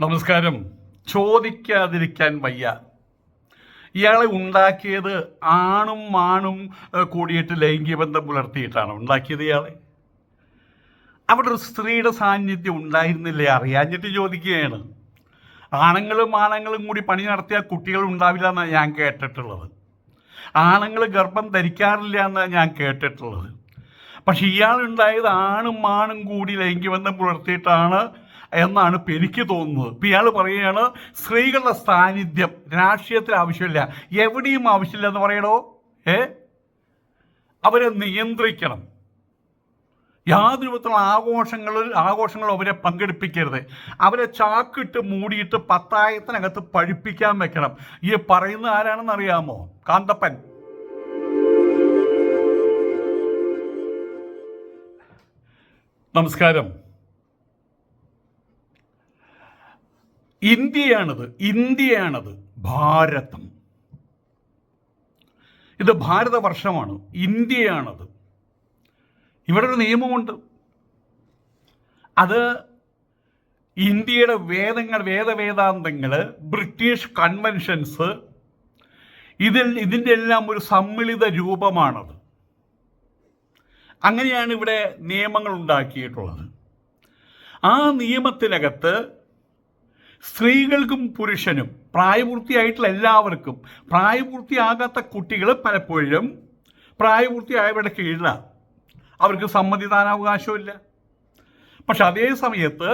നമസ്കാരം. ചോദിക്കാതിരിക്കാൻ വയ്യ. ഇയാളെ ഉണ്ടാക്കിയത് ആണും ആണും കൂടിയിട്ട് ലൈംഗിക ബന്ധം പുലർത്തിയിട്ടാണ് ഉണ്ടാക്കിയത് ഇയാളെ. അവിടെ ഒരു സ്ത്രീയുടെ സാന്നിധ്യം ഉണ്ടായിരുന്നില്ലേ അറിയാഞ്ഞിട്ട് ചോദിക്കുകയാണ്. ആണുങ്ങളും കൂടി പണി നടത്തിയാൽ കുട്ടികൾ ഉണ്ടാവില്ല എന്നാണ് ഞാൻ കേട്ടിട്ടുള്ളത്. ആണുങ്ങൾ ഗർഭം ധരിക്കാറില്ല എന്നാണ് ഞാൻ കേട്ടിട്ടുള്ളത്. പക്ഷെ ഇയാളുണ്ടായത് ആണും കൂടി ലൈംഗിക ബന്ധം പുലർത്തിയിട്ടാണ് എന്നാണ് ഇപ്പം എനിക്ക് തോന്നുന്നത്. ഇപ്പം ഇയാൾ പറയുകയാണ് സ്ത്രീകളുടെ സാന്നിധ്യം രാഷ്ട്രീയത്തിൽ ആവശ്യമില്ല, എവിടെയും ആവശ്യമില്ല എന്ന് പറയണോ. അവരെ നിയന്ത്രിക്കണം. യാതൊരു വിധത്തിലുള്ള ആഘോഷങ്ങളും അവരെ പങ്കെടുപ്പിക്കരുത്. അവരെ ചാക്കിട്ട് മൂടിയിട്ട് പത്തായത്തിനകത്ത് പഴിപ്പിക്കാൻ വെക്കണം. ഈ പറയുന്ന ആരാണെന്ന് അറിയാമോ? കാന്തപ്പൻ. നമസ്കാരം. ഇന്ത്യയാണത് ഭാരതം. ഇത് ഭാരതവർഷമാണ്, ഇന്ത്യയാണത്. ഇവിടെ ഒരു നിയമമുണ്ട്. അത് ഇന്ത്യയുടെ വേദവേദാന്തങ്ങൾ, ബ്രിട്ടീഷ് കൺവെൻഷൻസ്, ഇതിൻ്റെ എല്ലാം ഒരു സമ്മിളിത രൂപമാണത്. അങ്ങനെയാണ് ഇവിടെ നിയമങ്ങൾ ഉണ്ടാക്കിയിട്ടുള്ളത്. ആ നിയമത്തിനകത്ത് സ്ത്രീകൾക്കും പുരുഷനും പ്രായപൂർത്തിയായിട്ടുള്ള എല്ലാവർക്കും, പ്രായപൂർത്തിയാകാത്ത കുട്ടികൾ പലപ്പോഴും പ്രായപൂർത്തിയായവരുടെ കീഴിലാണ്. അവർക്ക് സമ്മതിദാനാവകാശമില്ല. പക്ഷെ അതേ സമയത്ത്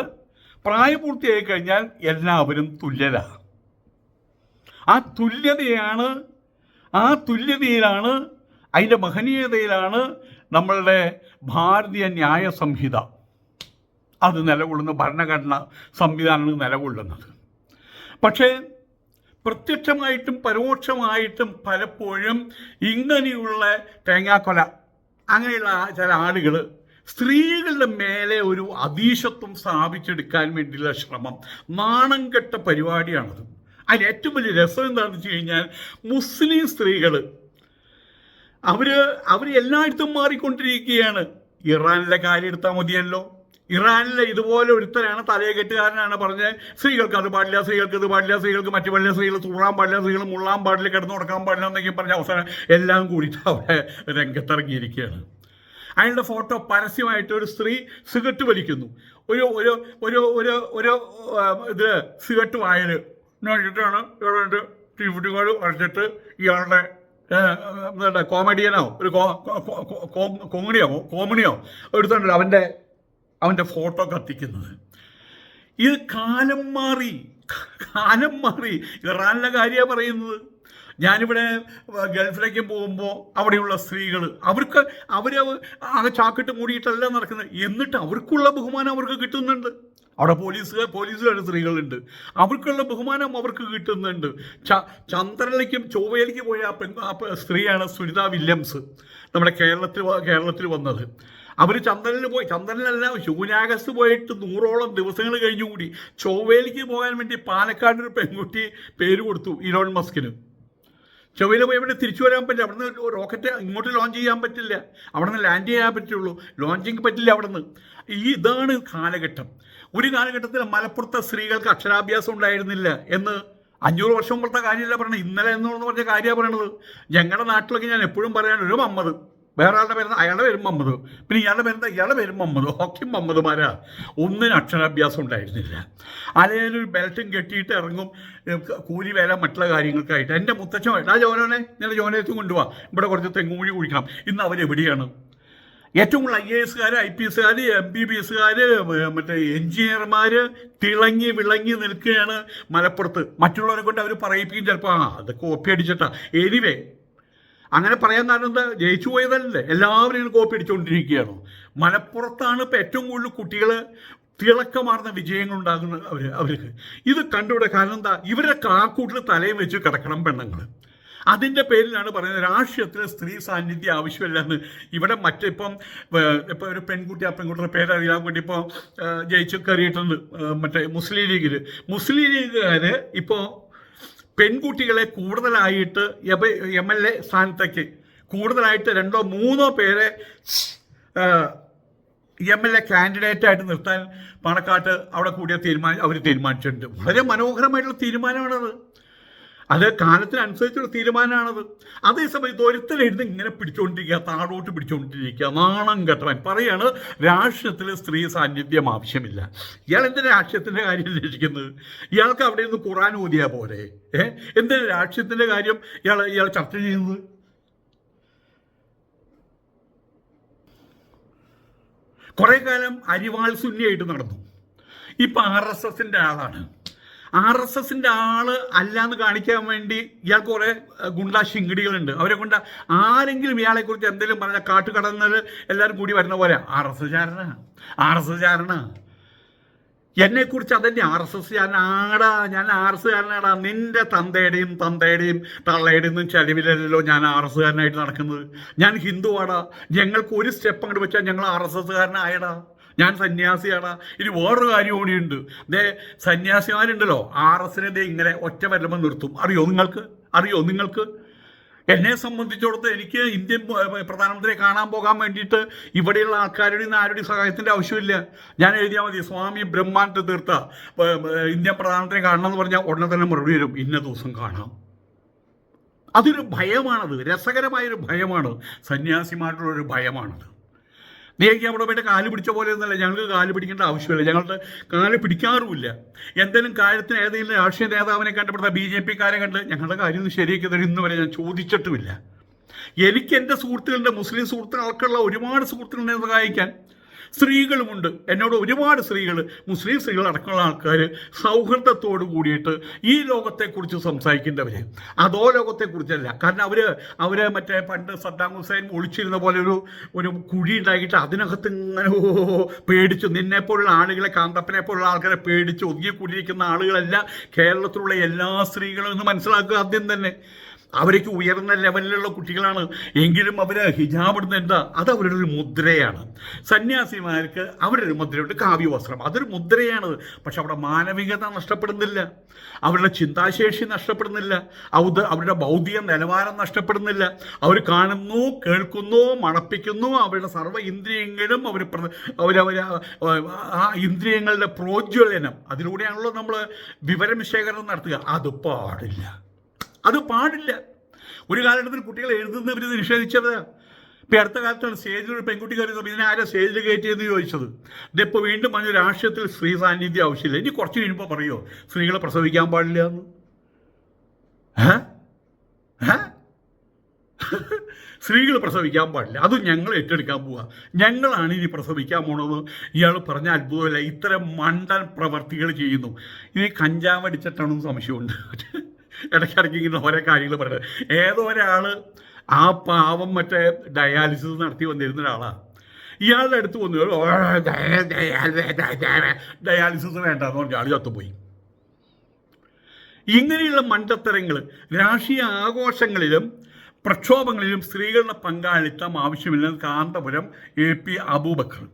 പ്രായപൂർത്തിയായി കഴിഞ്ഞാൽ എല്ലാവരും തുല്യരാണ്. ആ തുല്യതയിലാണ്, അതിൻ്റെ മഹനീയതയിലാണ് നമ്മളുടെ ഭാരതീയ ന്യായ സംഹിത അത് നിലകൊള്ളുന്ന, ഭരണഘടന സംവിധാനങ്ങൾ നിലകൊള്ളുന്നത്. പക്ഷേ പ്രത്യക്ഷമായിട്ടും പരോക്ഷമായിട്ടും പലപ്പോഴും ഇങ്ങനെയുള്ള തേങ്ങാക്കൊല അങ്ങനെയുള്ള ചില ആളുകൾ സ്ത്രീകളുടെ മേലെ ഒരു അധീശത്വം സ്ഥാപിച്ചെടുക്കാൻ വേണ്ടിയുള്ള ശ്രമം, നാണം കെട്ട പരിപാടിയാണത്. അതിന് ഏറ്റവും വലിയ രസം എന്താണെന്ന് വെച്ച് കഴിഞ്ഞാൽ, മുസ്ലിം സ്ത്രീകൾ അവർ എല്ലായിടത്തും മാറിക്കൊണ്ടിരിക്കുകയാണ്. ഇറാനിലെ കാര്യം എടുത്താൽ മതിയല്ലോ. ഇറാനിലെ ഇതുപോലെ ഒരുത്തരാണ്, തലയെക്കെട്ടുകാരനാണ് പറഞ്ഞത് സ്ത്രീകൾക്ക് അത് പാടില്ല, സ്ത്രീകൾക്ക് ഇത് പാടില്ല, സ്ത്രീകൾക്ക് മറ്റു പാടില്ല, സ്ത്രീകൾ തൂറാൻ പാടില്ല, സ്ത്രീകൾ മുള്ളാൻ പാടില്ല, കിടന്നു കൊടുക്കാൻ പാടില്ല എന്നൊക്കെ പറഞ്ഞ അവസാനം എല്ലാം കൂടിയിട്ട് അവിടെ രംഗത്തിറങ്ങിയിരിക്കുകയാണ്. അയാളുടെ ഫോട്ടോ പരസ്യമായിട്ട് ഒരു സ്ത്രീ സിഗരറ്റ് വലിക്കുന്നു. ഒരു ഒരു ഒരു ഒരു ഒരു ഇത് സിഗരറ്റ് വായൽ നോക്കിയിട്ടാണ് ഇയാളുടെ ടീഫുട്ടികൾ വരച്ചിട്ട് ഇയാളുടെ കോമഡിയനോ ഒരു കോമഡിയോ എടുത്തുണ്ടല്ലോ അവൻ്റെ ഫോട്ടോ കത്തിക്കുന്നത്. ഇത് കാലം മാറി. ഇറാനിലെ കാര്യമാണ് പറയുന്നത്. ഞാനിവിടെ ഗൾഫിലേക്ക് പോകുമ്പോൾ അവിടെയുള്ള സ്ത്രീകൾ അവർ ചാക്കിട്ട് മൂടിയിട്ടല്ല നടക്കുന്നത്. എന്നിട്ട് അവർക്കുള്ള ബഹുമാനം അവർക്ക് കിട്ടുന്നുണ്ട്. അവിടെ പോലീസുകാരുടെ സ്ത്രീകളുണ്ട്, അവർക്കുള്ള ബഹുമാനം അവർക്ക് കിട്ടുന്നുണ്ട്. ചന്ദ്രനിലേക്കും ചൊവ്വയിലേക്ക് പോയ ആ സ്ത്രീയാണ് സുനിത വില്യംസ്, നമ്മുടെ കേരളത്തിൽ വന്നത്. അവർ ചന്ദ്രനിലല്ല ശൂന്യാകാശത്ത് പോയിട്ട് 100ഓളം ദിവസങ്ങൾ കഴിഞ്ഞുകൂടി ചൊവ്വയിലേക്ക് പോകാൻ വേണ്ടി പാലക്കാടിനൊരു പെൺകുട്ടി പേര് കൊടുത്തു ഇലോൺ മസ്കിന്. ചൊവ്വയിൽ പോയി അവിടെ തിരിച്ചു വരാൻ പറ്റില്ല. അവിടുന്ന് റോക്കറ്റ് ഇങ്ങോട്ട് ലോഞ്ച് ചെയ്യാൻ പറ്റില്ല, അവിടെ നിന്ന് ലാൻഡ് ചെയ്യാൻ പറ്റുള്ളൂ, ലോഞ്ചിങ് പറ്റില്ല അവിടുന്ന്. ഇതാണ് കാലഘട്ടം. ഒരു കാലഘട്ടത്തിൽ മലപ്പുറത്തെ സ്ത്രീകൾക്ക് അക്ഷരാഭ്യാസം ഉണ്ടായിരുന്നില്ല എന്ന് 500 വർഷം മുമ്പത്തെ കാര്യമല്ല പറയണത്, ഇന്നലെ എന്ന് പറഞ്ഞ കാര്യമാണ് പറയണത്. ഞങ്ങളുടെ നാട്ടിലൊക്കെ ഞാൻ എപ്പോഴും പറയാൻ ഒരു മമ്മദ്, വേറെ ആളുടെ പേര് അയാളുടെ പേരും മമ്മദ്, പിന്നെ ഇയാളുടെ പേരും മമ്മദ്, ഒക്കെ മമ്മദ്മാരാ. ഒന്നിനും അക്ഷരാഭ്യാസം ഉണ്ടായിരുന്നില്ല. അല്ലെങ്കിൽ ബെൽറ്റും കെട്ടിയിട്ട് ഇറങ്ങും കൂലി വേല മറ്റുള്ള കാര്യങ്ങൾക്കായിട്ട്. എൻ്റെ മുത്തച്ഛൻ ഞാൻ ജോനേത്തും കൊണ്ടുപോവാ, ഇവിടെ കുറച്ച് തെങ്ങുമൂഴി കുഴിക്കണം. ഇന്ന് അവരെവിടെയാണ്? ഏറ്റവും കൂടുതൽ IAS, IPS, MBBS, മറ്റേ എൻജിനീയർമാർ തിളങ്ങി വിളങ്ങി നിൽക്കുകയാണ് മലപ്പുറത്ത്. മറ്റുള്ളവരെ കൊണ്ട് അവർ പറയിപ്പിക്കും ചിലപ്പോൾ, അത് കോപ്പി അടിച്ചിട്ടാ. എനിവേ, അങ്ങനെ പറയാൻ കാരണം എന്താ? ജയിച്ചു പോയതല്ലേ, എല്ലാവരും ഇങ്ങനെ കോപ്പി അടിച്ചുകൊണ്ടിരിക്കുകയാണോ? മലപ്പുറത്താണ് ഇപ്പോൾ ഏറ്റവും കൂടുതൽ കുട്ടികൾ തിളക്കമാർന്ന വിജയങ്ങൾ ഉണ്ടാകുന്നത് അവർക്ക്. ഇത് കണ്ടുകൂടെ? കാരണം എന്താ? ഇവരുടെ കാക്കൂട്ടിൽ തലയും വെച്ച് കിടക്കണം പെണ്ണുങ്ങൾ. അതിൻ്റെ പേരിലാണ് പറയുന്നത് രാഷ്ട്രീയത്തിൽ സ്ത്രീ സാന്നിധ്യം ആവശ്യമില്ല എന്ന്. ഇവിടെ ഇപ്പം ഒരു പെൺകുട്ടി, ആ പെൺകുട്ടിയുടെ പേരറിയാൻ വേണ്ടി ഇപ്പോൾ ജയിച്ചു കയറിയിട്ടുണ്ട് മറ്റേ മുസ്ലിം ലീഗുകാർ ഇപ്പോൾ പെൺകുട്ടികളെ കൂടുതലായിട്ട് MLA സ്ഥാനത്തേക്ക് കൂടുതലായിട്ട് 2 or 3 പേരെ MLA കാൻഡിഡേറ്റായിട്ട് നിർത്താൻ പാണക്കാട്ട് അവിടെ കൂടിയ അവർ തീരുമാനിച്ചിട്ടുണ്ട്. വളരെ മനോഹരമായിട്ടുള്ള തീരുമാനമാണത്. അത് കാലത്തിനനുസരിച്ചുള്ള തീരുമാനമാണത്. അതേസമയത്ത് ഒരുത്തരെഴുന്ന് ഇങ്ങനെ പിടിച്ചുകൊണ്ടിരിക്കുക, താഴോട്ട് പിടിച്ചുകൊണ്ടിരിക്കുക, നാണം കെട്ടവൻ പറയാണ് രാഷ്ട്രീയത്തിൽ സ്ത്രീ സാന്നിധ്യം ആവശ്യമില്ല. ഇയാൾ എന്തിനാ രാഷ്ട്രീയത്തിൻ്റെ കാര്യം അന്വേഷിക്കുന്നത്? ഇയാൾക്ക് അവിടെ നിന്ന് ഖുർആൻ ഓതിയാ പോലെ. എന്തിനാ രാഷ്ട്രീയത്തിൻ്റെ കാര്യം ഇയാൾ ചർച്ച ചെയ്യുന്നത്? കുറേ കാലം അരിവാൾ സുന്നിയായിട്ട് നടന്നു. ഇപ്പം RSSൻ്റെ ആളാണ്. RSSൻ്റെ ആള് അല്ലാന്ന് കാണിക്കാൻ വേണ്ടി ഇയാൾക്ക് കുറേ ഗുണ്ടാ ശിങ്കിടികളുണ്ട്. അവരെ കൊണ്ട് ആരെങ്കിലും ഇയാളെക്കുറിച്ച് എന്തെങ്കിലും പറഞ്ഞാൽ കാട്ടുകടന്നത് എല്ലാവരും കൂടി വരുന്ന പോലെ RSSകാരനാ എന്നെക്കുറിച്ച് അതന്നെ RSSകാരനാടാ, ഞാൻ RSSകാരനാടാ. നിന്റെ തന്തയുടെയും തള്ളയുടെയും ചെലവിലല്ലോ ഞാൻ RSSകാരനായിട്ട് നടക്കുന്നത്. ഞാൻ ഹിന്ദുവാടാ. ഞങ്ങൾക്ക് ഒരു സ്റ്റെപ്പ് അങ്ങോട്ട് വെച്ചാൽ ഞങ്ങൾ RSSകാരനായടാ. ഞാൻ സന്യാസിയാടാ. ഇനി വേറൊരു കാര്യം കൂടിയുണ്ട്. സന്യാസിമാരുണ്ടല്ലോ RSSനെ ഇങ്ങനെ ഒറ്റ വരമ്പം നിർത്തും. അറിയോ നിങ്ങൾക്ക്? എന്നെ സംബന്ധിച്ചിടത്തോളം എനിക്ക് ഇന്ത്യൻ പ്രധാനമന്ത്രിയെ കാണാൻ പോകാൻ വേണ്ടിയിട്ട് ഇവിടെയുള്ള ആൾക്കാരുടെയും ആരുടെയും സഹായത്തിൻ്റെ ആവശ്യമില്ല. ഞാൻ എഴുതിയാൽ മതി, സ്വാമി ബ്രഹ്മാനന്ദ തീർത്ഥ ഇന്ത്യൻ പ്രധാനമന്ത്രിയെ കാണണം എന്ന് പറഞ്ഞാൽ ഉടനെ തന്നെ മറുപടി വരും, ഇന്ന ദിവസം കാണാം. അതൊരു ഭയമാണത്, രസകരമായൊരു ഭയമാണ്, സന്യാസിമാരുള്ളൊരു ഭയമാണത്. നീക്ക് അവിടെ പോയിട്ട് കാല് പിടിച്ച പോലെ ഒന്നല്ല. ഞങ്ങൾക്ക് കാല് പിടിക്കേണ്ട ആവശ്യമില്ല, ഞങ്ങളുടെ കാല് പിടിക്കാറുമില്ല. എന്തെങ്കിലും കാര്യത്തിന് ഏതെങ്കിലും രാഷ്ട്രീയ നേതാവിനെ കണ്ടപ്പെടുന്ന BJPക്കാരെ കണ്ട് ഞങ്ങളുടെ കാര്യം ഒന്ന് ശരിയാക്കി തരും ഇന്ന് വരെ ഞാൻ ചോദിച്ചിട്ടുമില്ല. എനിക്ക് എൻ്റെ സുഹൃത്തുക്കളുടെ മുസ്ലിം സുഹൃത്തുക്കൾക്കുള്ള ഒരുപാട് സുഹൃത്തുക്കളെ സഹായിക്കാൻ സ്ത്രീകളുമുണ്ട്. എന്നോട് ഒരുപാട് സ്ത്രീകൾ, മുസ്ലിം സ്ത്രീകൾ അടക്കമുള്ള ആൾക്കാർ സൗഹൃദത്തോട് കൂടിയിട്ട് ഈ ലോകത്തെക്കുറിച്ച് സംസാരിക്കേണ്ടവർ, അതോ ലോകത്തെക്കുറിച്ചല്ല. കാരണം അവർ മറ്റേ പണ്ട് സദ്ദാം ഹുസൈൻ ഒളിച്ചിരുന്ന പോലെ ഒരു കുഴി ഉണ്ടാക്കിയിട്ട് അതിനകത്ത് ഇങ്ങനെ പേടിച്ചു നിന്നെപ്പോലുള്ള ആളുകളെ, കാന്തപ്പനെ പോലുള്ള ആൾക്കാരെ പേടിച്ച് ഒതുങ്ങിക്കൂടിയിരിക്കുന്ന ആളുകളല്ല കേരളത്തിലുള്ള എല്ലാ സ്ത്രീകളും എന്ന് മനസ്സിലാക്കുക ആദ്യം തന്നെ. അവർക്ക് ഉയർന്ന ലെവലിലുള്ള കുട്ടികളാണ് എങ്കിലും അവർ ഹിജാബ് ഇടുന്ന എന്താ, അത് അവരുടെ ഒരു മുദ്രയാണ്. സന്യാസിമാർക്ക് അവരുടെ ഒരു മുദ്രയുണ്ട്, കാവ്യവസ്ത്രം, അതൊരു മുദ്രയാണ്. പക്ഷെ അവിടെ മാനവികത നഷ്ടപ്പെടുന്നില്ല, അവരുടെ ചിന്താശേഷി നഷ്ടപ്പെടുന്നില്ല, അവരുടെ ഭൗതിക നിലവാരം നഷ്ടപ്പെടുന്നില്ല. അവർ കാണുന്നു, കേൾക്കുന്നു, മണപ്പിക്കുന്നു. അവരുടെ സർവ്വ ഇന്ദ്രിയങ്ങളും ആ ഇന്ദ്രിയങ്ങളുടെ പ്രോജ്വലനം, അതിലൂടെയാണല്ലോ നമ്മൾ വിവരശേഖരണം നടത്തുക. അത് പാടില്ല. ഒരു കാലഘട്ടത്തിൽ കുട്ടികൾ എഴുതുന്നവർ നിഷേധിച്ചത്. ഇപ്പം അടുത്ത കാലത്താണ് സ്റ്റേജിൽ ഒരു പെൺകുട്ടി കയറിയത്, ഇതിനെ ആരാ സ്റ്റേജിൽ കയറ്റിയെന്ന് ചോദിച്ചത്. ഇതിപ്പോൾ വീണ്ടും പറഞ്ഞ രാഷ്ട്രീയത്തിൽ സ്ത്രീ സാന്നിധ്യം ആവശ്യമില്ല. ഇനി കുറച്ച് കഴിയുമ്പോൾ പറയുമോ സ്ത്രീകളെ പ്രസവിക്കാൻ പാടില്ല എന്ന്? സ്ത്രീകൾ പ്രസവിക്കാൻ പാടില്ല, അതും ഞങ്ങൾ ഏറ്റെടുക്കാൻ പോവുക, ഞങ്ങളാണ് ഇനി പ്രസവിക്കാൻ പോണത്. ഇയാൾ പറഞ്ഞ അത്ഭുതമല്ല, ഇത്തരം മണ്ടൻ പ്രവർത്തികൾ ചെയ്യുന്നു. ഇനി കഞ്ചാവ് അടിച്ചിട്ടാണെന്ന് സംശയമുണ്ട്. ഇടയ്ക്കിടയ്ക്ക് ഇങ്ങനെ ഓരോ കാര്യങ്ങൾ പറയുന്നത്. ഏതോ ഒരാൾ ആ പാവം മറ്റേ ഡയാലിസിസ് നടത്തി വന്നിരുന്ന ഒരാളാണ്. ഇയാളുടെ അടുത്ത് വന്നു ഡയാലിസിസ് വേണ്ടെന്ന് പറഞ്ഞ ആൾ ചത്തുപോയി. ഇങ്ങനെയുള്ള മണ്ടത്തരങ്ങൾ രാഷ്ട്രീയ ആഘോഷങ്ങളിലും പ്രക്ഷോഭങ്ങളിലും സ്ത്രീകളുടെ പങ്കാളിത്തം ആവശ്യമില്ലെന്ന് കാന്തപുരം AP അബൂബക്കർ.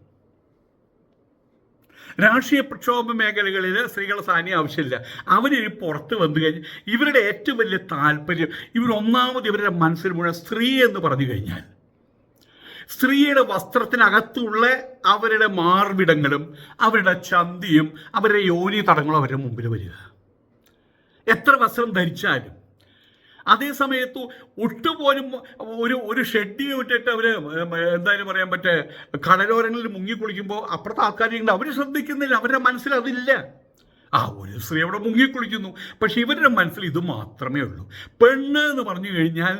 രാഷ്ട്രീയ പ്രക്ഷോഭ മേഖലകളിൽ സ്ത്രീകളുടെ സാന്നിധ്യം ആവശ്യമില്ല. അവർ പുറത്ത് വന്നു കഴിഞ്ഞാൽ ഇവരുടെ ഏറ്റവും വലിയ താല്പര്യം, ഇവരുടെ മനസ്സിൽ മുഴുവൻ സ്ത്രീ എന്ന് പറഞ്ഞു കഴിഞ്ഞാൽ സ്ത്രീയുടെ വസ്ത്രത്തിനകത്തുള്ള അവരുടെ മാർവിടങ്ങളും അവരുടെ ചന്തിയും അവരുടെ യോനി തടങ്ങളും അവരുടെ മുമ്പിൽ വരിക. എത്ര വസ്ത്രം ധരിച്ചാലും. അതേ സമയത്ത് ഒട്ടുപോലും ഒരു ഷെഡ് വിട്ടിട്ട് അവർ എന്തായാലും പറയാൻ പറ്റേ കടലോരങ്ങളിൽ മുങ്ങിക്കുളിക്കുമ്പോൾ അപ്പുറത്തെ ആൾക്കാരുണ്ട്, അവർ ശ്രദ്ധിക്കുന്നില്ല, അവരുടെ മനസ്സിൽ അതില്ല. ഒരു സ്ത്രീ അവിടെ മുങ്ങിക്കുളിക്കുന്നു, പക്ഷെ ഇവരുടെ മനസ്സിൽ ഇത് മാത്രമേ ഉള്ളൂ. പെണ്ണ് എന്ന് പറഞ്ഞു കഴിഞ്ഞാൽ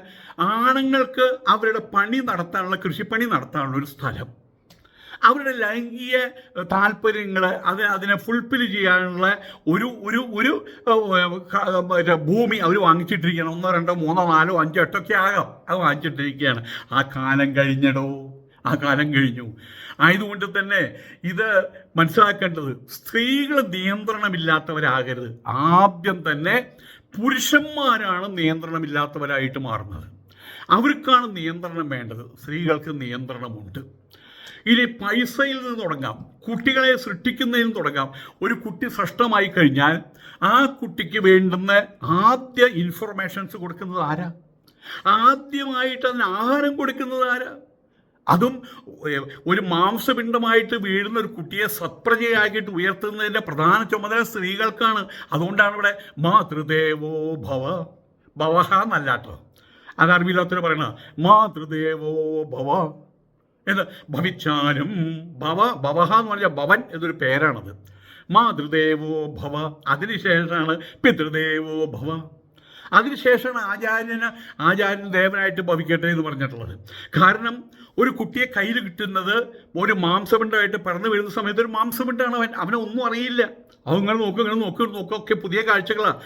ആണുങ്ങൾക്ക് അവരുടെ പണി നടത്താനുള്ള, കൃഷിപ്പണി നടത്താനുള്ള ഒരു സ്ഥലം, അവരുടെ ലൈംഗിക താല്പര്യങ്ങൾ അതിനെ ഫുൾഫിൽ ചെയ്യാനുള്ള ഒരു ഭൂമി അവർ വാങ്ങിച്ചിട്ടിരിക്കുകയാണ്. 1, 2, 3, 4, 5, 8 ഒക്കെ ആകാം, അത് വാങ്ങിച്ചിട്ടിരിക്കുകയാണ്. ആ കാലം കഴിഞ്ഞടോ, ആ കാലം കഴിഞ്ഞു. ആയതുകൊണ്ട് തന്നെ ഇത് മനസ്സിലാക്കേണ്ടത് സ്ത്രീകൾ നിയന്ത്രണമില്ലാത്തവരാകരുത്. ആദ്യം തന്നെ പുരുഷന്മാരാണ് നിയന്ത്രണമില്ലാത്തവരായിട്ട് മാറുന്നത്. അവർക്കാണ് നിയന്ത്രണം വേണ്ടത്. സ്ത്രീകൾക്ക് നിയന്ത്രണമുണ്ട്. ഇനി പൈസയിൽ നിന്ന് തുടങ്ങാം, കുട്ടികളെ സൃഷ്ടിക്കുന്നതിൽ നിന്ന് തുടങ്ങാം. ഒരു കുട്ടി സൃഷ്ടമായി കഴിഞ്ഞാൽ ആ കുട്ടിക്ക് വേണ്ടുന്ന ആദ്യ ഇൻഫർമേഷൻസ് കൊടുക്കുന്നത് ആരാ? ആദ്യമായിട്ട് അതിന് ആഹാരം കൊടുക്കുന്നത് ആരാ? അതും ഒരു മാംസപിണ്ഡമായിട്ട് വീഴുന്ന ഒരു കുട്ടിയെ സത്പ്രജയാക്കിയിട്ട് ഉയർത്തുന്നതിൻ്റെ പ്രധാന ചുമതല സ്ത്രീകൾക്കാണ്. അതുകൊണ്ടാണ് ഇവിടെ മാതൃദേവോ ഭവ, ഭവഹ എന്നല്ല കേട്ടോ, അത് അറബിയില്ലാത്തവർ പറയണ മാതൃദേവോ ഭവ എന്ന്. ഭവിച്ചാലും ഭവഹ എന്ന് പറഞ്ഞാൽ ഭവൻ എന്നൊരു പേരാണത്. മാതൃദേവോ ഭവ, അതിനുശേഷമാണ് പിതൃദേവോ ഭവ, അതിനുശേഷമാണ് ആചാര്യൻ ദേവനായിട്ട് ഭവിക്കട്ടെ എന്ന് പറഞ്ഞിട്ടുള്ളത്. കാരണം ഒരു കുട്ടിയെ കയ്യിൽ കിട്ടുന്നത് ഒരു മാംസപിണ്ഡമായിട്ട് പറന്നു വീഴുന്ന സമയത്ത് ഒരു മാംസപിണ്ഡമാണ്. അവനെ ഒന്നും അറിയില്ല. ഇങ്ങനെ നോക്കൊക്കെ പുതിയ കാഴ്ചകളാണ്.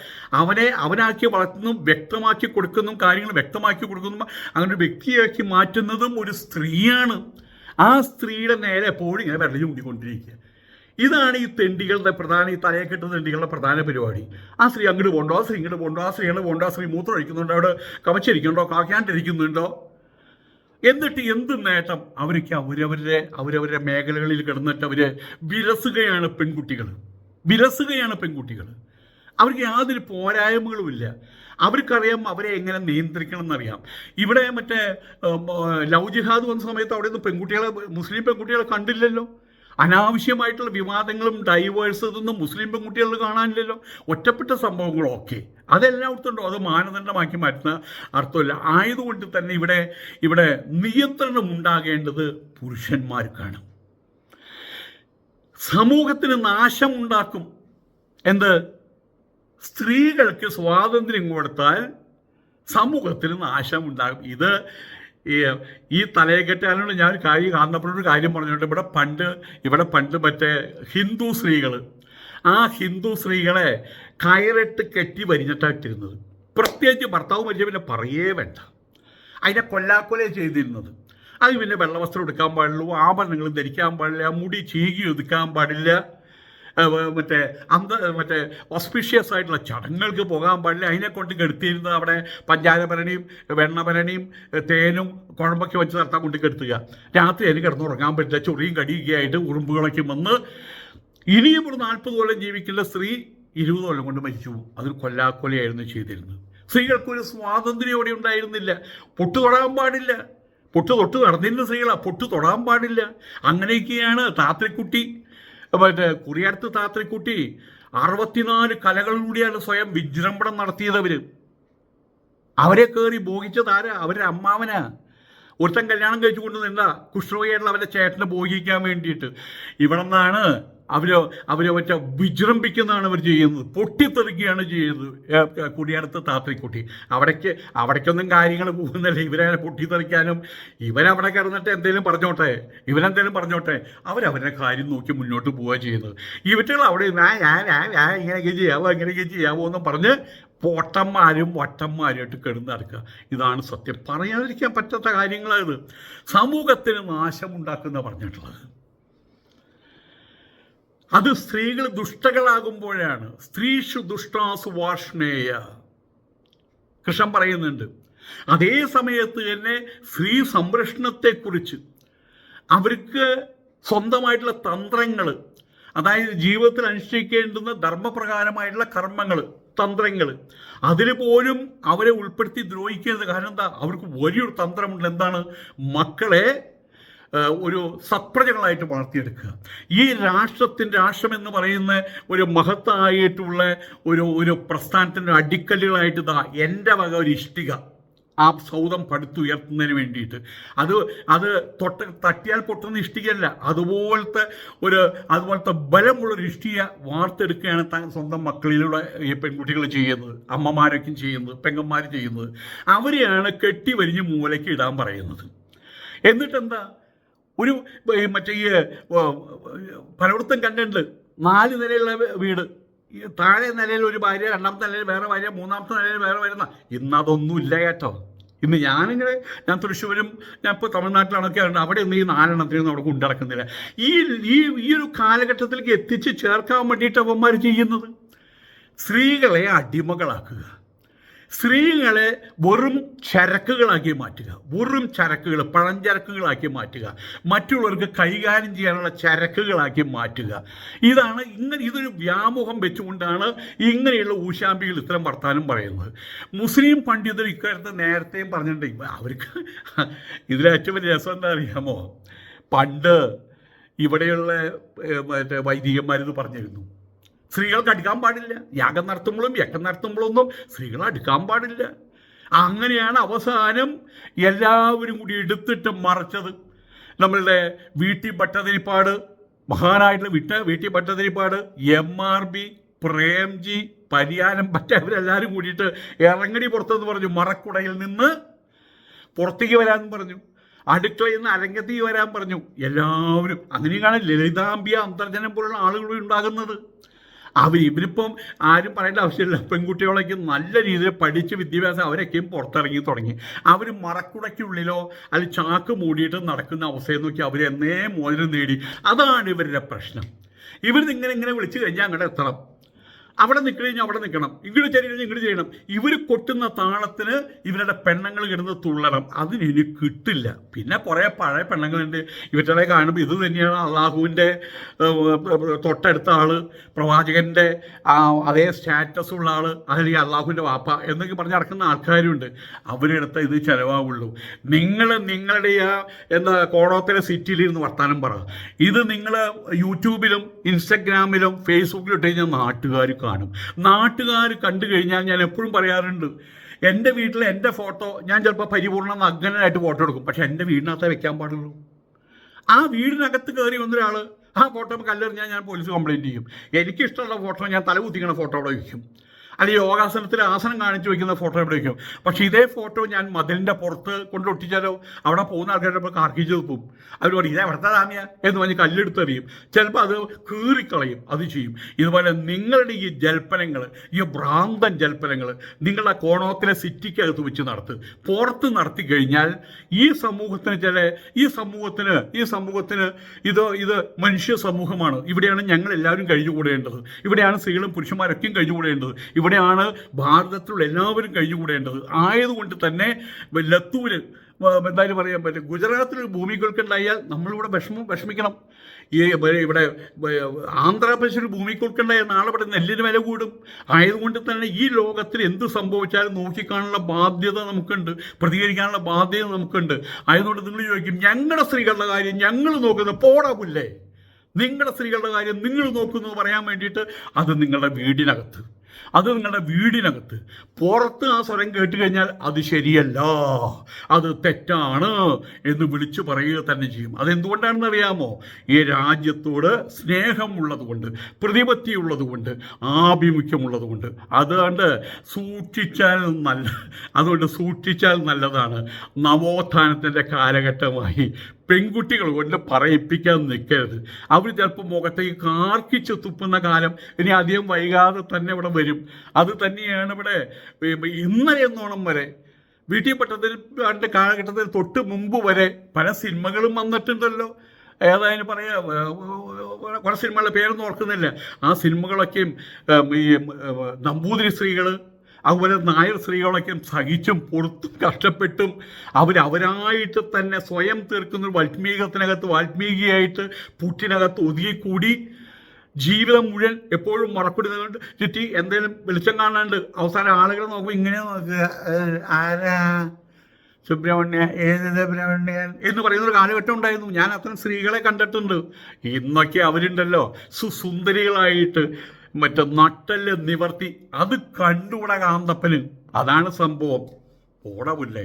അവനാക്കി വളർത്തുന്നു, വ്യക്തമാക്കി കൊടുക്കുന്നു, കാര്യങ്ങൾ വ്യക്തമാക്കി കൊടുക്കുന്നു. അങ്ങനെ ഒരു വ്യക്തിയാക്കി മാറ്റുന്നതും ഒരു സ്ത്രീയാണ്. ആ സ്ത്രീയുടെ നേരെ എപ്പോഴും ഇങ്ങനെ വിരൽ ചൂണ്ടിക്കൊണ്ടിരിക്കുക. ഇതാണ് ഈ തെണ്ടികളുടെ ഈ തലയെ കെട്ടുന്ന തെണ്ടികളുടെ പ്രധാന പരിപാടി. ആ സ്ത്രീ അങ്ങോട്ട് പോകണ്ടോ, ആ സ്ത്രീ ഇങ്ങോട്ട് പോകണ്ടോ, ആ സ്ത്രീ അങ്ങോട്ട് പോകണ്ടോ, ആ സ്ത്രീ മൂത്രം ഒഴിക്കുന്നുണ്ടോ, അവിടെ കവച്ചിരിക്കുന്നുണ്ടോ, കാക്കാണ്ടിരിക്കുന്നുണ്ടോ, എന്നിട്ട് എന്ത് നേട്ടം? അവർക്ക് അവരവരുടെ മേഖലകളിൽ കിടന്നിട്ട് വിലസുകയാണ് പെൺകുട്ടികൾ. അവർക്ക് യാതൊരു പോരായ്മകളുമില്ല. അവർക്കറിയാം അവരെ എങ്ങനെ നിയന്ത്രിക്കണം എന്നറിയാം. ഇവിടെ മറ്റേ ലവ് ജിഹാദ് വന്ന സമയത്ത് അവിടെ നിന്ന് മുസ്ലിം പെൺകുട്ടികളെ കണ്ടില്ലല്ലോ. അനാവശ്യമായിട്ടുള്ള വിവാദങ്ങളും ഡൈവേഴ്സ് ഇതൊന്നും മുസ്ലിം പെൺകുട്ടികളിൽ കാണാനില്ലല്ലോ. ഒറ്റപ്പെട്ട സംഭവങ്ങളൊക്കെ അതെല്ലായിടത്തുണ്ടോ, അത് മാനദണ്ഡമാക്കി മാറ്റുന്ന അർത്ഥമില്ല. ആയതുകൊണ്ട് തന്നെ ഇവിടെ നിയന്ത്രണം ഉണ്ടാകേണ്ടത് പുരുഷന്മാർക്കാണ്. സമൂഹത്തിന് നാശം ഉണ്ടാക്കും. എന്ത്? സ്ത്രീകൾക്ക് സ്വാതന്ത്ര്യം കൊടുത്താൽ സമൂഹത്തിന് നാശം ഉണ്ടാകും. ഈ തലയെക്കെട്ടാലാണ് ഞാൻ കാണുന്നപ്പോഴൊരു കാര്യം പറഞ്ഞിട്ടുണ്ട്. ഇവിടെ പണ്ട് മറ്റേ ഹിന്ദു സ്ത്രീകളെ കയറിട്ട് കെട്ടി വരിഞ്ഞിട്ടായിട്ടിരുന്നത്. പ്രത്യേകിച്ച് ഭർത്താവ് മരിച്ച പിന്നെ പറയേ വേണ്ട, അതിനെ കൊല്ലാക്കൊലയെ ചെയ്തിരുന്നത്. അത് പിന്നെ വെള്ളവസ്ത്രം എടുക്കാൻ പാടുള്ളൂ, ആഭരണങ്ങൾ ധരിക്കാൻ പാടില്ല, മുടി ചീകി ഒതുക്കാൻ പാടില്ല, മറ്റേ ഓസ്പീഷ്യസ് ആയിട്ടുള്ള ചടങ്ങുകൾക്ക് പോകാൻ പാടില്ല. അതിനെ കൊണ്ട് കെടുത്തിയിരുന്നത് അവിടെ പഞ്ചാരഭരണിയും വെണ്ണഭരണിയും തേനും കുഴമ്പൊക്കെ വെച്ച് നടത്താൻ കൊണ്ട് കെടുത്തുക. രാത്രി അതിന് കിടന്നുറങ്ങാൻ പറ്റില്ല, ചൊറിയും കടിയുകയായിട്ട് ഉറുമ്പുകളൊക്കെ വന്ന്. ഇനിയും ഒരു 40 കൊല്ലം ജീവിക്കുന്ന സ്ത്രീ 20 കൊല്ലം കൊണ്ട് മരിച്ചു പോകും. അതൊരു കൊല്ലാക്കൊലയായിരുന്നു ചെയ്തിരുന്നത്. സ്ത്രീകൾക്കൊരു സ്വാതന്ത്ര്യം ഇവിടെ ഉണ്ടായിരുന്നില്ല. പൊട്ടു തൊടാൻ പാടില്ല, തൊട്ട് നടന്നിരുന്ന സ്ത്രീകളാണ്, പൊട്ടു തൊടാൻ പാടില്ല. അങ്ങനെയൊക്കെയാണ് താത്രിക്കുട്ടി, കുറിയടുത്ത് താത്രിക്കുട്ടി 64 കലകളിലൂടെയാണ് സ്വയം വിജൃംഭണം നടത്തിയത്. അവരെ കയറി ഭോഗിച്ചതാരാ? അവരുടെ അമ്മാവനാ. ഒരുത്തൻ കല്യാണം കഴിച്ചു കൊണ്ട് നിന്നാ കുഷ്ഠരോഗിയായിട്ടുള്ള അവരുടെ ചേട്ടനെ ഭോഗിക്കാൻ വേണ്ടിയിട്ട്. ഇവിടെ നിന്നാണ് അവരെ മറ്റേ വിജൃംഭിക്കുന്നതാണ് അവർ ചെയ്യുന്നത്, പൊട്ടിത്തെറിക്കുകയാണ് ചെയ്യുന്നത്. കുടിയടുത്ത് താത്രിക്കുട്ടി അവിടേക്കൊന്നും കാര്യങ്ങൾ പോകുന്നില്ല. ഇവരങ്ങനെ പൊട്ടിത്തെറിക്കാനും ഇവരവിടെ കിടന്നിട്ട് എന്തെങ്കിലും പറഞ്ഞോട്ടെ, അവരവരുടെ കാര്യം നോക്കി മുന്നോട്ട് പോവുക ചെയ്യുന്നത്. ഇവറ്റകൾ അവിടെ ഇങ്ങനെയൊക്കെ ചെയ്യാവോ എന്നും പറഞ്ഞ് പൊട്ടന്മാരും വട്ടന്മാരുമായിട്ട് കിടന്ന് നടക്കുക. ഇതാണ് സത്യം. പറയാതിരിക്കാൻ പറ്റാത്ത കാര്യങ്ങളാണ്. സമൂഹത്തിന് നാശമുണ്ടാക്കുന്ന പറഞ്ഞിട്ടുള്ളത് അത് സ്ത്രീകൾ ദുഷ്ടകളാകുമ്പോഴാണ്. സ്ത്രീഷു ദുഷ്ടാസു വാഷ്ണേയ കൃഷ്ണൻ പറയുന്നുണ്ട്. അതേ സമയത്ത് തന്നെ സ്ത്രീ സംരക്ഷണത്തെക്കുറിച്ച് അവർക്ക് സ്വന്തമായിട്ടുള്ള തന്ത്രങ്ങൾ, അതായത് ജീവിതത്തിൽ അനുഷ്ഠിക്കേണ്ടുന്ന ധർമ്മപ്രകാരമായിട്ടുള്ള കർമ്മങ്ങൾ, തന്ത്രങ്ങൾ, അതിൽ പോലും അവരെ ഉൾപ്പെടുത്തി ദ്രോഹിക്കരുത്. കാരണം എന്താ? അവർക്ക് വലിയൊരു തന്ത്രമുണ്ട്. എന്താണ്? മക്കളെ ഒരു സത്പ്രജകളായിട്ട് വളർത്തിയെടുക്കുക. ഈ രാഷ്ട്രം എന്ന് പറയുന്ന ഒരു മഹത്തായിട്ടുള്ള ഒരു പ്രസ്ഥാനത്തിൻ്റെ അടിക്കല്ലുകളായിട്ട് എൻ്റെ വക ഒരു ഇഷ്ടിക, ആ സൗധം പടുത്തുയർത്തുന്നതിന് വേണ്ടിയിട്ട്. അത് തട്ടിയാൽ പൊട്ടുന്ന ഇഷ്ടികയല്ല, അതുപോലത്തെ ബലമുള്ളൊരു ഇഷ്ടിക വാർത്തെടുക്കുകയാണ് സ്വന്തം മക്കളിലൂടെ ഈ പെൺകുട്ടികൾ ചെയ്യുന്നത്, അമ്മമാരൊക്കെ ചെയ്യുന്നത്, പെങ്ങന്മാർ ചെയ്യുന്നത്. അവരെയാണ് കെട്ടി വരിഞ്ഞ് മൂലയ്ക്ക് ഇടാൻ പറയുന്നത്. എന്നിട്ടെന്താ? മറ്റേ പലയിടത്തും കണ്ടിട്ടുണ്ട് 4 നിലയുള്ള വീട്, താഴെ നിലയിൽ ഒരു ഭാര്യ, രണ്ടാമത്തെ നിലയിൽ വേറെ ഭാര്യ, മൂന്നാമത്തെ നിലയിൽ വേറെ വരുന്ന. ഇന്നതൊന്നുമില്ല കേട്ടോ. ഇന്ന് ഞാൻ തൃശ്ശൂരും ഇപ്പോൾ തമിഴ്നാട്ടിലാണൊക്കെ ഉണ്ട്. അവിടെ ഒന്നും ഈ 4 എണ്ണത്തിനൊന്നും അവിടെ കൊണ്ടിറക്കുന്നില്ല. ഈ ഒരു കാലഘട്ടത്തിലേക്ക് എത്തിച്ച് ചേർക്കാൻ വേണ്ടിയിട്ട് അവന്മാർ ചെയ്യുന്നത് സ്ത്രീകളെ അടിമകളാക്കുക, സ്ത്രീകളെ വെറും ചരക്കുകളാക്കി മാറ്റുക, വെറും ചരക്കുകൾ, പഴഞ്ചരക്കുകളാക്കി മാറ്റുക, മറ്റുള്ളവർക്ക് കൈകാര്യം ചെയ്യാനുള്ള ചരക്കുകളാക്കി മാറ്റുക. ഇതൊരു വ്യാമോഹം വെച്ചുകൊണ്ടാണ് ഇങ്ങനെയുള്ള ഊശാമ്പികൾ ഇത്തരം വർത്താനം പറയുന്നത്. മുസ്ലിം പണ്ഡിതർ ഇക്കാര്യത്തിൽ നേരത്തെയും പറഞ്ഞിട്ടുണ്ട്. അവർക്ക് ഇതിലേറ്റവും വലിയ രസം എന്താ അറിയാമോ? പണ്ട് ഇവിടെയുള്ള വൈദികന്മാരിത് പറഞ്ഞിരുന്നു, സ്ത്രീകൾക്ക് അടുക്കാൻ പാടില്ല, യാഗം നടത്തുമ്പോഴും യക്കം നടത്തുമ്പോഴൊന്നും സ്ത്രീകൾ അടുക്കാൻ പാടില്ല. അങ്ങനെയാണ് അവസാനം എല്ലാവരും കൂടി എടുത്തിട്ട് മറച്ചത്. നമ്മളുടെ വീട്ടി ഭട്ടതിരിപ്പാട്, മഹാനായിട്ടുള്ള വീട്ടി ഭട്ടതിരിപ്പാട്, MRB, പ്രേംജി, പരിയാരം പറ്റവരെല്ലാവരും കൂടിയിട്ട് ഇറങ്ങടി പുറത്തെന്ന് പറഞ്ഞു. മറക്കുടയിൽ നിന്ന് പുറത്തേക്ക് വരാമെന്ന് പറഞ്ഞു, അടുക്കളയിൽ നിന്ന് അരങ്ങത്തേക്ക് വരാൻ പറഞ്ഞു. എല്ലാവരും അങ്ങനെയാണ് ലളിതാംബിയ അന്തർജനം പോലുള്ള ആളുകൾ ഉണ്ടാകുന്നത്. ഇവരിപ്പം ആരും പറയേണ്ട ആവശ്യമില്ല. പെൺകുട്ടികളൊക്കെ നല്ല രീതിയിൽ പഠിച്ച് വിദ്യാഭ്യാസം അവരൊക്കെയും പുറത്തിറങ്ങി തുടങ്ങി. അവർ മറക്കുടയ്ക്കുള്ളിലോ അല്ലെങ്കിൽ ചാക്ക് മൂടിയിട്ട് നടക്കുന്ന അവസ്ഥയെ നോക്കി അവരെന്നേ മോചനം നേടി. അതാണ് ഇവരുടെ പ്രശ്നം. ഇവരിങ്ങനെ വിളിച്ചു കഴിഞ്ഞാൽ അങ്ങോട്ട് എത്തണം, അവിടെ നിൽക്കണമെങ്കിൽ അവിടെ നിൽക്കണം, ഇങ്ങോട്ട് ചെയ്യണമെങ്കിൽ ഇങ്ങോട്ട് ചെയ്യണം. ഇവർ കൊട്ടുന്ന താളത്തിന് ഇവരുടെ പെണ്ണുങ്ങൾ കിടന്ന് തുള്ളണം. അതിനി കിട്ടില്ല. പിന്നെ കുറേ പഴയ പെണ്ണുങ്ങളുണ്ട്, ഇവരുടെ കാണുമ്പോൾ ഇത് തന്നെയാണ് അള്ളാഹുവിൻ്റെ തൊട്ടടുത്ത ആൾ, പ്രവാചകൻ്റെ അതേ സ്റ്റാറ്റസ് ഉള്ള ആൾ, അല്ലെങ്കിൽ അള്ളാഹുവിൻ്റെ വാപ്പ എന്നൊക്കെ പറഞ്ഞ് നടക്കുന്ന ആൾക്കാരുണ്ട്. അവരെടുത്ത ഇത് ചിലവാകുള്ളൂ. നിങ്ങളുടെ കോടോത്തിലെ സിറ്റിയിലിരുന്ന് വർത്താനം പറ. ഇത് നിങ്ങൾ യൂട്യൂബിലും ഇൻസ്റ്റഗ്രാമിലും ഫേസ്ബുക്കിലും ഇട്ട് കഴിഞ്ഞാൽ നാട്ടുകാർ കണ്ടു കഴിഞ്ഞാൽ ഞാൻ എപ്പോഴും പറയാറുണ്ട്, എൻ്റെ വീട്ടിൽ എൻ്റെ ഫോട്ടോ ഞാൻ ചിലപ്പോൾ പരിപൂർണ്ണ നഗ്നനായിട്ട് ഫോട്ടോ എടുക്കും, പക്ഷെ എൻ്റെ വീടിനകത്തേ വെക്കാൻ പാടുള്ളൂ. ആ വീടിനകത്ത് കയറി വന്നൊരാൾ ആ ഫോട്ടോ കല്ലെറിഞ്ഞാൽ ഞാൻ പോലീസ് കംപ്ലയിൻറ്റ് ചെയ്യും. എനിക്കിഷ്ടമുള്ള ഫോട്ടോ ഞാൻ തലകുത്തിക്കണ ഫോട്ടോ അവിടെ വയ്ക്കും, അല്ലെങ്കിൽ യോഗാസനത്തിൽ ആസനം കാണിച്ചു വയ്ക്കുന്ന ഫോട്ടോ ഇവിടെ വയ്ക്കും. പക്ഷേ ഇതേ ഫോട്ടോ ഞാൻ മതിലിൻ്റെ പുറത്ത് കൊണ്ടൊട്ടിച്ചാലോ അവിടെ പോകുന്ന ആൾക്കാരുടെ കാർക്കിച്ച് വെക്കും. അവർ പറയും ഇതേ എവിടുത്തെ താമിയ എന്ന് പറഞ്ഞ് കല്ലെടുത്തെറിയും. ചിലപ്പോൾ അത് കീറിക്കളയും, അത് ചെയ്യും. ഇതുപോലെ നിങ്ങളുടെ ഈ ജൽപ്പനങ്ങൾ, ഈ ഭ്രാന്തൻ ജൽപ്പനങ്ങൾ നിങ്ങളുടെ കോണത്തിലെ സിറ്റിക്കകത്ത് വെച്ച് പുറത്ത് നടത്തി കഴിഞ്ഞാൽ ഈ സമൂഹത്തിന് ഇത് മനുഷ്യ സമൂഹമാണ്. ഇവിടെയാണ് ഞങ്ങൾ എല്ലാവരും കഴിഞ്ഞുകൂടേണ്ടത്. ഇവിടെയാണ് സ്ത്രീകളും പുരുഷന്മാരൊക്കെയും കഴിഞ്ഞുകൂടേണ്ടത്. ഇവിടെയാണ് ഭാരതത്തിലുള്ള എല്ലാവരും കഴിഞ്ഞുകൂടേണ്ടത്. ആയതുകൊണ്ട് തന്നെ ലത്തൂര് എന്തായാലും പറയാൻ പറ്റും, ഗുജറാത്തിലൊരു ഭൂമിക്കൊടുക്കുണ്ടായാൽ നമ്മളിവിടെ വിഷമിക്കണം. ഇവിടെ ആന്ധ്രാപ്രദേശിൽ ഭൂമിക്കൊടുക്കുണ്ടായാൽ നാളെ ഇവിടെ നെല്ലിന് വില കൂടും. ആയതുകൊണ്ട് തന്നെ ഈ ലോകത്തിൽ എന്ത് സംഭവിച്ചാലും നോക്കിക്കാണാനുള്ള ബാധ്യത നമുക്കുണ്ട്, പ്രതികരിക്കാനുള്ള ബാധ്യത നമുക്കുണ്ട്. ആയതുകൊണ്ട് നിങ്ങൾ ചോദിക്കും ഞങ്ങളുടെ സ്ത്രീകളുടെ കാര്യം ഞങ്ങൾ നോക്കുന്നത് പോടാ പുല്ലേ, നിങ്ങളുടെ സ്ത്രീകളുടെ കാര്യം നിങ്ങൾ നോക്കുന്നത് പറയാൻ വേണ്ടിയിട്ട് അത് നിങ്ങളുടെ വീടിനകത്ത് പുറത്ത് ആ സ്വരം കേട്ട് കഴിഞ്ഞാൽ അത് ശരിയല്ല, അത് തെറ്റാണ് എന്ന് വിളിച്ചു പറയുക തന്നെ ചെയ്യും. അതെന്തുകൊണ്ടാണെന്ന് അറിയാമോ? ഈ രാജ്യത്തോട് സ്നേഹമുള്ളതുകൊണ്ട്, പ്രതിപത്തിയുള്ളതുകൊണ്ട്, ആഭിമുഖ്യമുള്ളതുകൊണ്ട്. അതുകൊണ്ട് സൂക്ഷിച്ചാൽ നല്ലതാണ്. നവോത്ഥാനത്തിൻ്റെ കാലഘട്ടമായി പെൺകുട്ടികൾ കൊണ്ട് പറയിപ്പിക്കാൻ നിൽക്കരുത്. അവർ ചിലപ്പോൾ മുഖത്തേക്ക് കാർക്കിച്ച് തുപ്പുന്ന കാലം ഇനി അധികം വൈകാതെ തന്നെ ഇവിടെ വരും. അത് തന്നെയാണ് ഇവിടെ ഇന്നലെ എന്നോണം വരെ വീട്ടിൽ പെട്ടതിൻ്റെ കാലഘട്ടത്തിൽ തൊട്ട് മുമ്പ് വരെ പല സിനിമകളും വന്നിട്ടുണ്ടല്ലോ. ഏതായാലും കുറേ സിനിമകളുടെ പേരൊന്നും ഓർക്കുന്നില്ല. ആ സിനിമകളൊക്കെയും ഈ നമ്പൂതിരി സ്ത്രീകൾ അതുപോലെ നായർ സ്ത്രീകളൊക്കെ സഹിച്ചും പൊറുത്തും കഷ്ടപ്പെട്ടും അവരായിട്ട് തന്നെ സ്വയം തീർക്കുന്ന വാൽമീകിയായിട്ട് പുറ്റിനകത്ത് ഒതുങ്ങിക്കൂടി ജീവിതം മുഴുവൻ എപ്പോഴും മറപ്പെടുന്നതുകൊണ്ട് ചുറ്റി എന്തെങ്കിലും വെളിച്ചം കാണാണ്ട് അവസാനം ആളുകൾ നോക്കുമ്പോൾ ഇങ്ങനെ നോക്കുക, ആരാ സുബ്രഹ്മണ്യൻ എന്ന് പറയുന്നൊരു കാലഘട്ടം ഉണ്ടായിരുന്നു. ഞാൻ അത്തരം സ്ത്രീകളെ കണ്ടിട്ടുണ്ട്. ഇന്നൊക്കെ അവരുണ്ടല്ലോ സുസുന്ദരികളായിട്ട് നട്ടല് നിവർത്തി അത് കണ്ടുകൂടാ കാന്തപ്പന്. അതാണ് സംഭവം. ഓടവില്ലേ.